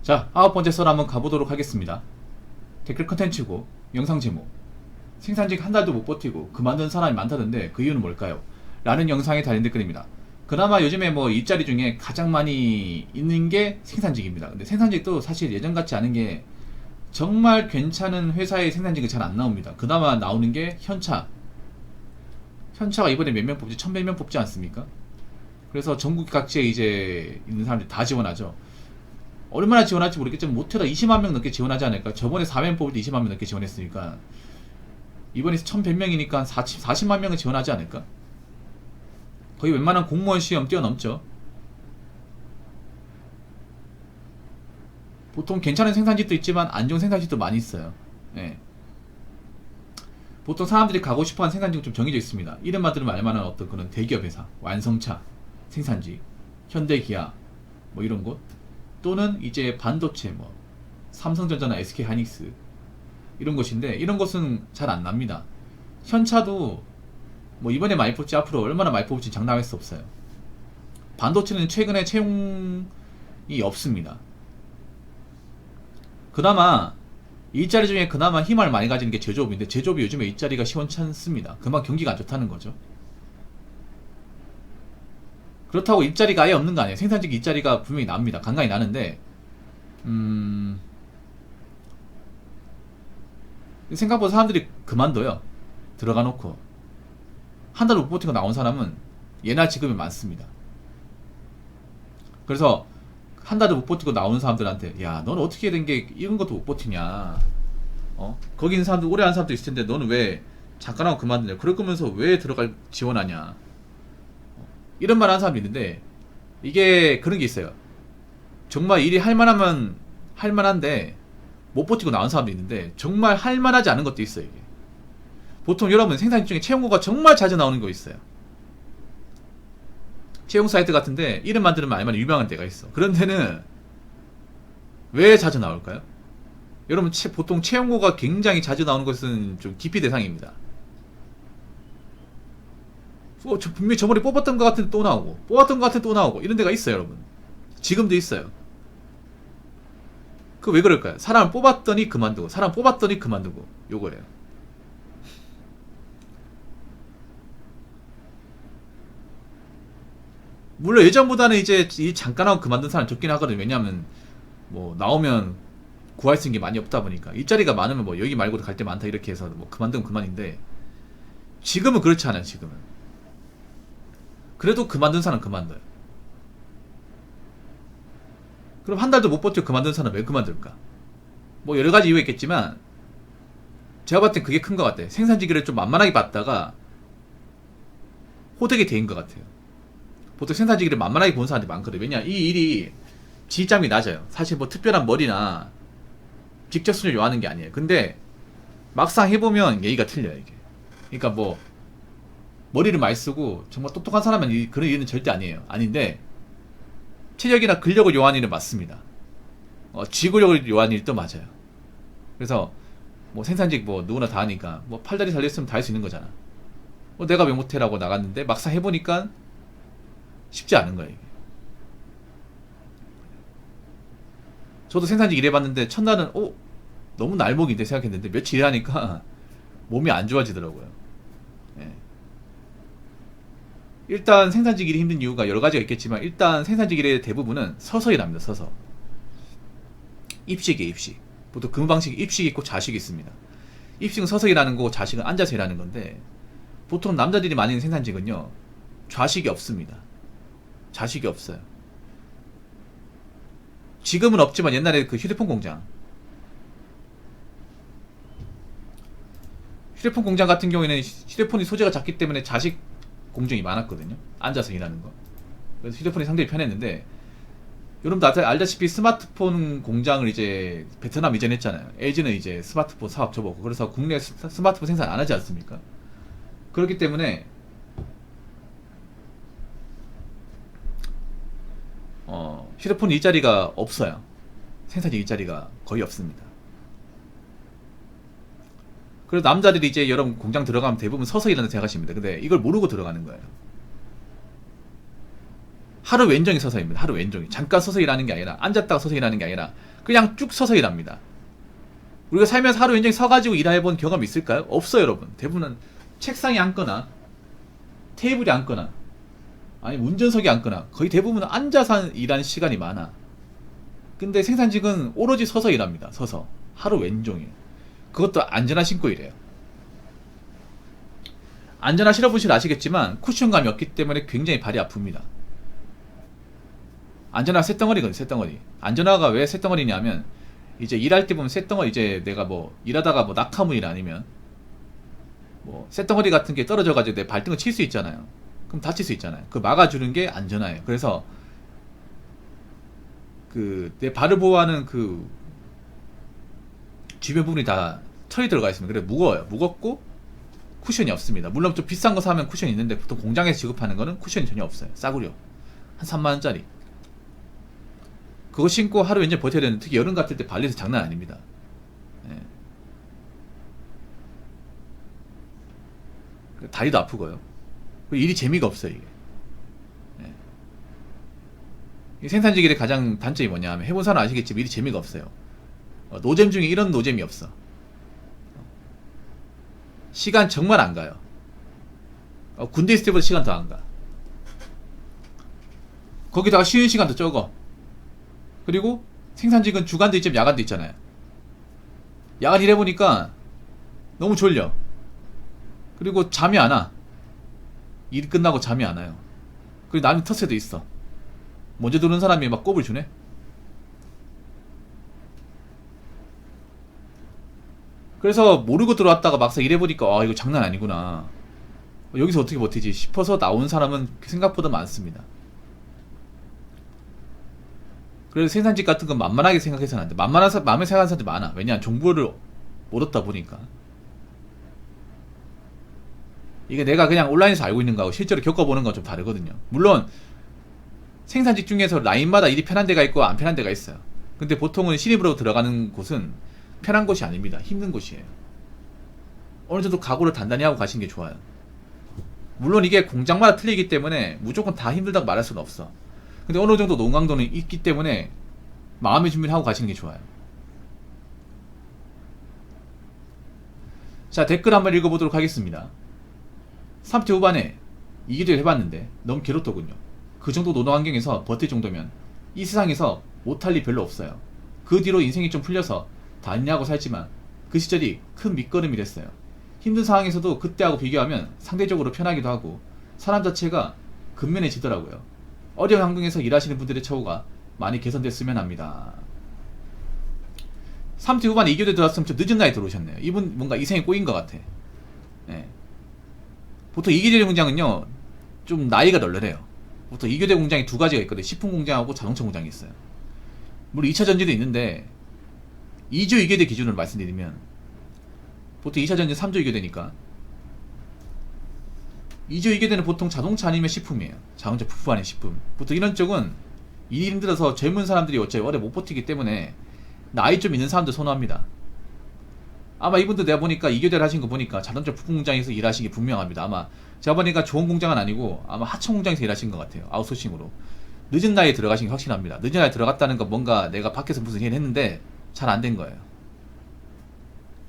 자, 9번째 썰 한번 가보도록 하겠습니다. 댓글 컨텐츠고 영상 제목, 생산직 한 달도 못 버티고 그만둔 사람이 많다던데 그 이유는 뭘까요? 라는 영상에 달린 댓글입니다. 그나마 요즘에 뭐 일자리 중에 가장 많이 있는 게 생산직입니다. 근데 생산직도 사실 예전 같지 않은 게 정말 괜찮은 회사의 생산직은 잘 안 나옵니다. 그나마 나오는 게 현차. 현차가 이번에 몇 명 뽑지? 1100명 뽑지 않습니까? 그래서 전국 각지에 이제 있는 사람들이 다 지원하죠. 얼마나 지원할지 모르겠지만 못해도 20만 명 넘게 지원하지 않을까. 저번에 4명 뽑을 때 20만 명 넘게 지원했으니까 이번에 1100명이니까 40만 명은 지원하지 않을까. 거의 웬만한 공무원 시험 뛰어넘죠. 보통 괜찮은 생산직도 있지만 안 좋은 생산직도 많이 있어요. 예. 보통 사람들이 가고 싶어하는 생산직은 좀 정해져 있습니다. 이름만 들으면 알만한 어떤 그런 대기업 회사, 완성차, 생산직, 현대기아 뭐 이런 곳, 또는 이제 반도체 뭐 삼성전자나 SK하이닉스 이런 곳인데, 이런 곳은 잘 안 납니다. 현차도 뭐 이번에 많이 뽑지 앞으로 얼마나 많이 뽑을지 장담할 수 없어요. 반도체는 최근에 채용이 없습니다. 그나마 일자리 중에 그나마 힘을 많이 가지는 게 제조업인데, 제조업이 요즘에 일자리가 시원찮습니다. 그만 경기가 안 좋다는 거죠. 그렇다고 일자리가 아예 없는 거 아니에요. 생산직 일자리가 분명히 납니다. 간간히 나는데 생각보다 사람들이 그만둬요. 들어가 놓고 한 달 못 버티고 나온 사람은 예나 지금이 많습니다. 그래서 한 달을 못 버티고 나오는 사람들한테, 야, 넌 어떻게 된 게 이런 것도 못 버티냐, 거기 있는 사람들, 오래 한 사람도 있을 텐데 너는 왜 잠깐 하고 그만두냐, 그럴 거면서 왜 들어갈 지원하냐, 이런 말 하는 사람이 있는데, 이게 그런 게 있어요. 정말 일이 할만하면 할만한데 못 버티고 나온 사람도 있는데, 정말 할만하지 않은 것도 있어요. 이게 보통 여러분 생산직 중에 채용고가 정말 자주 나오는 거 있어요. 채용 사이트 같은데 이름만 들으면 알만 유명한 데가 있어. 그런 데는 왜 자주 나올까요? 여러분, 보통 채용고가 굉장히 자주 나오는 것은 좀 기피 대상입니다. 분명히 저번에 뽑았던 것 같은데 또 나오고, 뽑았던 것 같은데 또 나오고, 이런 데가 있어요. 여러분, 지금도 있어요. 그 왜 그럴까요? 사람 뽑았더니 그만두고, 사람 뽑았더니 그만두고, 요거예요. 물론 예전보다는 이제 이 잠깐 하고 그만둔 사람 적긴 하거든요. 왜냐하면 뭐 나오면 구할 수 있는 게 많이 없다 보니까, 일자리가 많으면 뭐 여기 말고도 갈 데 많다 이렇게 해서 뭐 그만두면 그만인데, 지금은 그렇지 않아요. 지금은 그래도 그만둔 사람 그만둬요. 그럼 한 달도 못 버티고 그만둔 사람 왜 그만둘까? 뭐 여러 가지 이유가 있겠지만 제가 봤을 땐 그게 큰 것 같아요. 생산직을 좀 만만하게 봤다가 호되게 대인 것 같아요. 보통 생산직을 만만하게 본 사람들이 많거든요. 왜냐, 이 일이 지장이 낮아요. 사실 뭐 특별한 머리나 직접 수준을 요하는 게 아니에요. 근데 막상 해보면 얘기가 틀려요. 이게 그러니까 뭐 머리를 많이 쓰고 정말 똑똑한 사람은 그런 일은 절대 아니에요. 아닌데 체력이나 근력을 요하는 일은 맞습니다. 지구력을 요하는 일도 맞아요. 그래서 뭐 생산직 뭐 누구나 다 하니까 뭐 팔다리 달렸으면 다 할 수 있는 거잖아. 내가 왜 못해라고 나갔는데 막상 해보니까 쉽지 않은 거예요. 이게. 저도 생산직 일해봤는데 첫날은 너무 날목인데 생각했는데 며칠 일하니까 몸이 안 좋아지더라고요. 예. 일단 생산직 일이 힘든 이유가 여러 가지가 있겠지만, 일단 생산직 일의 대부분은 서서 일합니다. 서서. 입식이에요. 입식. 보통 근무 방식이 입식이 있고 좌식이 있습니다. 입식은 서서 일하는 거고 좌식은 앉아서 일하는 건데, 보통 남자들이 많이 있는 생산직은요, 좌식이 없습니다. 좌식이 없어요. 지금은 없지만 옛날에 그 휴대폰 공장 같은 경우에는 휴대폰이 소재가 작기 때문에 좌식 공정이 많았거든요. 앉아서 일하는 거. 그래서 휴대폰이 상당히 편했는데, 여러분들 알다시피 스마트폰 공장을 이제 베트남 이전했잖아요. LG는 이제 스마트폰 사업 접었고, 그래서 국내 스마트폰 생산 안 하지 않습니까? 그렇기 때문에 휴대폰 일자리가 없어요. 생산직 일자리가 거의 없습니다. 그래서 남자들이 이제 여러분 공장 들어가면 대부분 서서 일하는 생각하십니다. 근데 이걸 모르고 들어가는 거예요. 하루 왼종일 서서 일합니다. 하루 왼종일. 잠깐 서서 일하는 게 아니라, 앉았다가 서서 일하는 게 아니라 그냥 쭉 서서 일합니다. 우리가 살면서 하루 왼종일 서가지고 일해본 경험이 있을까요? 없어요, 여러분. 대부분은 책상에 앉거나 테이블에 앉거나 아니면 운전석에 앉거나 거의 대부분 앉아서 일하는 시간이 많아. 근데 생산직은 오로지 서서 일합니다. 서서 하루 왼종일. 그것도 안전화 신고 일해요. 안전화 신어보시면 아시겠지만 쿠션감이 없기 때문에 굉장히 발이 아픕니다. 안전화 쇳덩어리거든요. 쇳덩어리. 안전화가 왜 쇳덩어리냐면 이제 일할 때 보면 쇳덩어리, 이제 내가 뭐 일하다가 뭐 낙하물이나 아니면 뭐 쇳덩어리 같은 게 떨어져가지고 내 발등을 칠 수 있잖아요. 그럼 다칠 수 있잖아요. 그 막아주는 게 안전화예요. 그래서 그 내 발을 보호하는 그 주변 부분이 다 철이 들어가 있습니다. 그래 무거워요. 무겁고 쿠션이 없습니다. 물론 좀 비싼 거 사면 쿠션이 있는데 보통 공장에서 지급하는 거는 쿠션이 전혀 없어요. 싸구려. 한 3만원짜리. 그거 신고 하루 왼종일 버텨야 되는, 특히 여름 같을 때 발리에서 장난 아닙니다. 예. 다리도 아프고요. 일이 재미가 없어요, 이게. 예. 생산직일의 가장 단점이 뭐냐 하면, 해본 사람 아시겠지만 일이 재미가 없어요. 노잼 중에 이런 노잼이 없어. 시간 정말 안 가요. 군대 있을 때보다 시간 더 안 가. 거기다가 쉬는 시간도 적어. 그리고 생산직은 주간도 있지만 야간도 있잖아요. 야간 일해보니까 너무 졸려. 그리고 잠이 안 와. 일 끝나고 잠이 안 와요. 그리고 나는 텃세도 있어. 먼저 들어오는 사람이 막 꼽을 주네. 그래서 모르고 들어왔다가 막상 일해보니까 아 이거 장난 아니구나, 여기서 어떻게 버티지 싶어서 나오는 사람은 생각보다 많습니다. 그래서 생산직 같은 건 만만하게 생각해서는 안 돼. 만만한 마음에 생각하는 사람들이 많아. 왜냐하면 정보를 못 얻다 보니까. 이게 내가 그냥 온라인에서 알고 있는 거하고 실제로 겪어보는 건 좀 다르거든요. 물론 생산직 중에서 라인마다 일이 편한 데가 있고 안 편한 데가 있어요. 근데 보통은 신입으로 들어가는 곳은 편한 곳이 아닙니다. 힘든 곳이에요. 어느 정도 각오를 단단히 하고 가시는 게 좋아요. 물론 이게 공장마다 틀리기 때문에 무조건 다 힘들다고 말할 수는 없어. 근데 어느 정도 노강도는 있기 때문에 마음의 준비를 하고 가시는 게 좋아요. 자, 댓글 한번 읽어보도록 하겠습니다. 30대 후반에 이기를 해봤는데 너무 괴롭더군요. 그 정도 노동 환경에서 버틸 정도면 이 세상에서 못할 일 별로 없어요. 그 뒤로 인생이 좀 풀려서 다니냐고 살지만 그 시절이 큰 밑거름이 됐어요. 힘든 상황에서도 그때하고 비교하면 상대적으로 편하기도 하고 사람 자체가 근면해지더라고요. 어려운 환경에서 일하시는 분들의 처우가 많이 개선됐으면 합니다. 30대 후반에 이교대 들어왔으면 좀 늦은 나이에 들어오셨네요. 이분 뭔가 이생에 꼬인 것 같아. 네. 보통 이교대 공장은요 좀 나이가 널널해요. 보통 이교대 공장이 두 가지가 있거든요. 식품 공장하고 자동차 공장이 있어요. 물론 2차 전지도 있는데 2조 이교대 기준으로 말씀드리면 보통 2차 전지 3조 이교대니까 2조 이교대는 보통 자동차 아니면 식품이에요. 자동차 부품 아닌 식품. 보통 이런 쪽은 일이 힘들어서 젊은 사람들이 어차피 오래 못 버티기 때문에 나이 좀 있는 사람들 선호합니다. 아마 이분도 내가 보니까 이교대를 하신 거 보니까 자동차 부품 공장에서 일하신 게 분명합니다. 아마 제가 보니까 좋은 공장은 아니고 아마 하청 공장에서 일하신 것 같아요. 아웃소싱으로. 늦은 나이에 들어가신 게 확실합니다. 늦은 나이에 들어갔다는 건 뭔가 내가 밖에서 무슨 일을 했는데 잘 안 된 거예요.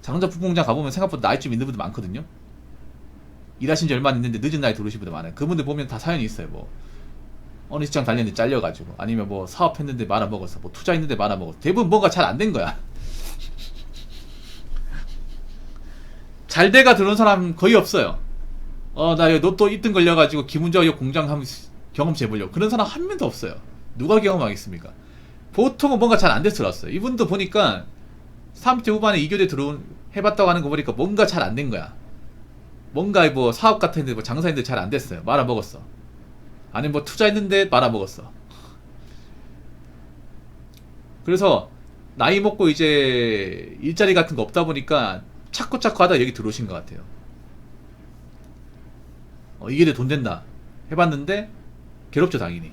자동차 부품 공장 가보면 생각보다 나이 좀 있는 분들 많거든요. 일하신 지 얼마 안 됐는데 늦은 나이에 들어오신 분들 많아요. 그분들 보면 다 사연이 있어요. 뭐 어느 직장 달렸는데 잘려가지고, 아니면 뭐 사업했는데 말아먹었어, 뭐 투자했는데 말아먹었어. 대부분 뭔가 잘 안 된 거야. 잘 돼가 들어온 사람 거의 없어요. 나 로또 1등 걸려가지고 기분 좋아 공장 한번 경험치 해보려고. 그런 사람 한 명도 없어요. 누가 경험하겠습니까? 보통은 뭔가 잘 안 돼서 들어왔어요. 이분도 보니까 30대 후반에 2교대 해봤다고 하는 거 보니까 뭔가 잘 안 된 거야. 뭔가 뭐 사업 같은데 뭐 장사했는데 잘 안 됐어요. 말아먹었어. 아니면 뭐 투자했는데 말아먹었어. 그래서 나이 먹고 이제 일자리 같은 거 없다 보니까 찾고 하다 여기 들어오신 것 같아요. 이게 돈 된다 해봤는데 괴롭죠, 당연히.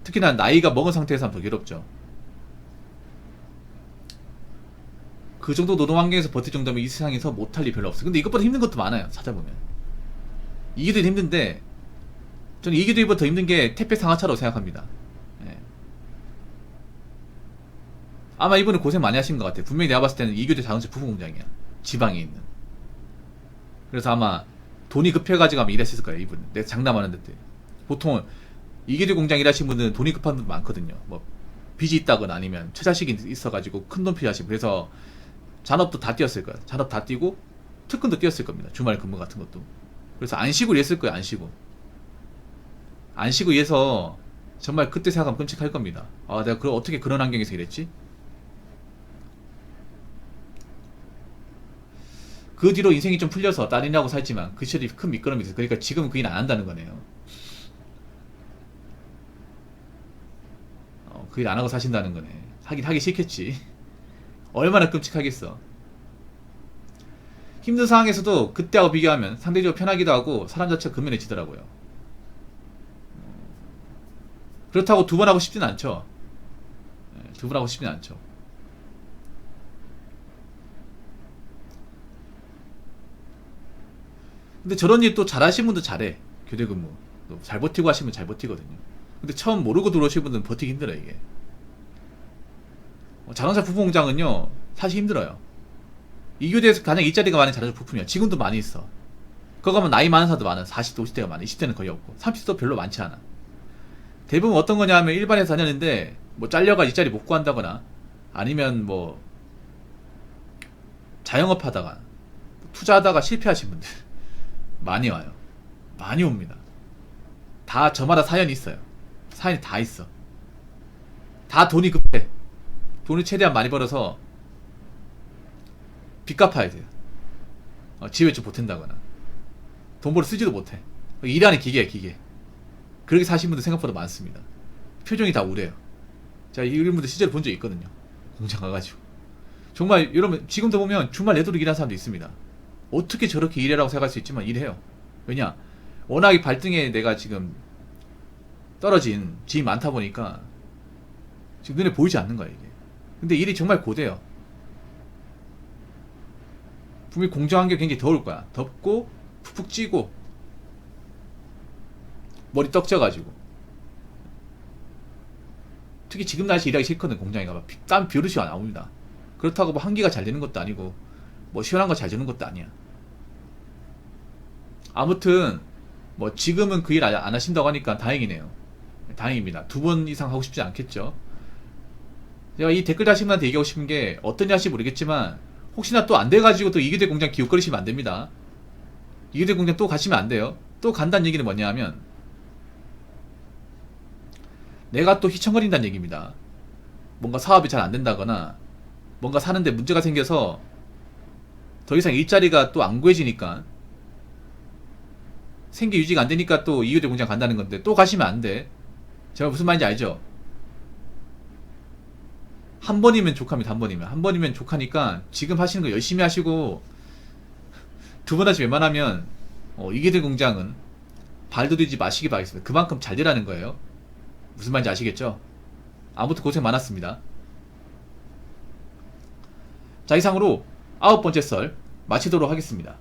특히나 나이가 먹은 상태에서 하면 더 괴롭죠. 그 정도 노동 환경에서 버틸 정도면 이 세상에서 못할 일 별로 없어요. 근데 이것보다 힘든 것도 많아요. 찾아보면. 이게 더 힘든데 저는 이교대보다 더 힘든 게 택배 상하차라고 생각합니다. 예. 아마 이분은 고생 많이 하신 것 같아요. 분명히 내가 봤을 때는 이교대 자동차 부품 공장이야. 지방에 있는. 그래서 아마 돈이 급해가지고 아마 일하셨을 거예요, 이분은. 내가 장담하는데. 보통 이교대 공장 일하신 분들은 돈이 급한 분들 많거든요. 뭐 빚이 있다거나 아니면 처자식이 있어가지고 큰 돈 필요하시고. 그래서 잔업도 다 뛰었을 거예요. 잔업 다 뛰고 특근도 뛰었을 겁니다. 주말 근무 같은 것도. 그래서 안 쉬고 일했을 거예요. 안 쉬고. 안 쉬고 일해서 정말 그때 생각하면 끔찍할 겁니다. 아, 내가 어떻게 그런 환경에서 일했지? 그 뒤로 인생이 좀 풀려서 딸이라고 살지만 그 시절이 큰 미끄럼이 있어요. 그러니까 지금은 그 일 안 한다는 거네요. 그 일 안 하고 사신다는 거네. 하기 싫겠지. 얼마나 끔찍하겠어. 힘든 상황에서도 그때하고 비교하면 상대적으로 편하기도 하고 사람 자체가 근면해지더라고요. 그렇다고 두 번 하고 싶진 않죠. 두 번 하고 싶진 않죠. 근데 저런 일 또 잘하시는 분도 잘해. 교대 근무. 잘 버티고 하시면 잘 버티거든요. 근데 처음 모르고 들어오신 분들은 버티기 힘들어요, 이게. 자동차 부품 공장은요, 사실 힘들어요. 이 교대에서 가장 일자리가 많은 자동차 부품이야. 지금도 많이 있어. 그거 가면 나이 많은 사람도 많아. 40대, 50대가 많아. 20대는 거의 없고. 30대도 별로 많지 않아. 대부분 어떤 거냐 하면 일반에서 다녔는데, 뭐 잘려가 일자리 못 구한다거나, 아니면 뭐, 자영업 하다가, 투자하다가 실패하신 분들. 많이 와요. 많이 옵니다. 다 저마다 사연이 있어요. 사연이 다 있어. 다 돈이 급해. 돈을 최대한 많이 벌어서 빚 갚아야 돼요. 집에 좀 보탠다거나. 돈 벌어 쓰지도 못해. 일하는 기계야, 기계. 그렇게 사신 분들 생각보다 많습니다. 표정이 다 우래요. 제가 이런 분들 실제로 본 적 있거든요. 공장 가가지고. 정말 여러분 지금도 보면 주말 내도록 일하는 사람도 있습니다. 어떻게 저렇게 일해라고 생각할 수 있지만 일해요. 왜냐? 워낙에 발등에 내가 지금 떨어진 짐이 많다 보니까 지금 눈에 보이지 않는 거야, 이게. 근데 일이 정말 고돼요. 분명히 공정 환경이 굉장히 더울 거야. 덥고 푹푹 찌고 머리 떡져가지고. 특히 지금 날씨 일하기 싫거든. 공장에 가봐. 땀 비오듯이 나옵니다. 그렇다고 뭐 환기가 잘 되는 것도 아니고 뭐 시원한 거 잘 주는 것도 아니야. 아무튼 뭐 지금은 그 일 안 하신다고 하니까 다행이네요. 다행입니다. 두 번 이상 하고 싶지 않겠죠. 제가 이 댓글 다신 분한테 얘기하고 싶은 게 어떤 일 하실지 모르겠지만 혹시나 또 안 돼가지고 또 이교대 공장 기웃거리시면 안 됩니다. 이교대 공장 또 가시면 안 돼요. 또 간다는 얘기는 뭐냐 하면 내가 또 휘청거린다는 얘기입니다. 뭔가 사업이 잘 안 된다거나 뭔가 사는데 문제가 생겨서 더 이상 일자리가 또 안 구해지니까 생계 유지가 안 되니까 또 이교대 공장 간다는 건데 또 가시면 안 돼. 제가 무슨 말인지 알죠? 한 번이면 족합니다. 한 번이면 족하니까 지금 하시는 거 열심히 하시고 두 번 하시면 웬만하면 이교대 공장은 발돋이지 마시기 바라겠습니다. 그만큼 잘 되라는 거예요. 무슨 말인지 아시겠죠? 아무튼 고생 많았습니다. 자, 이상으로 9번째 썰 마치도록 하겠습니다.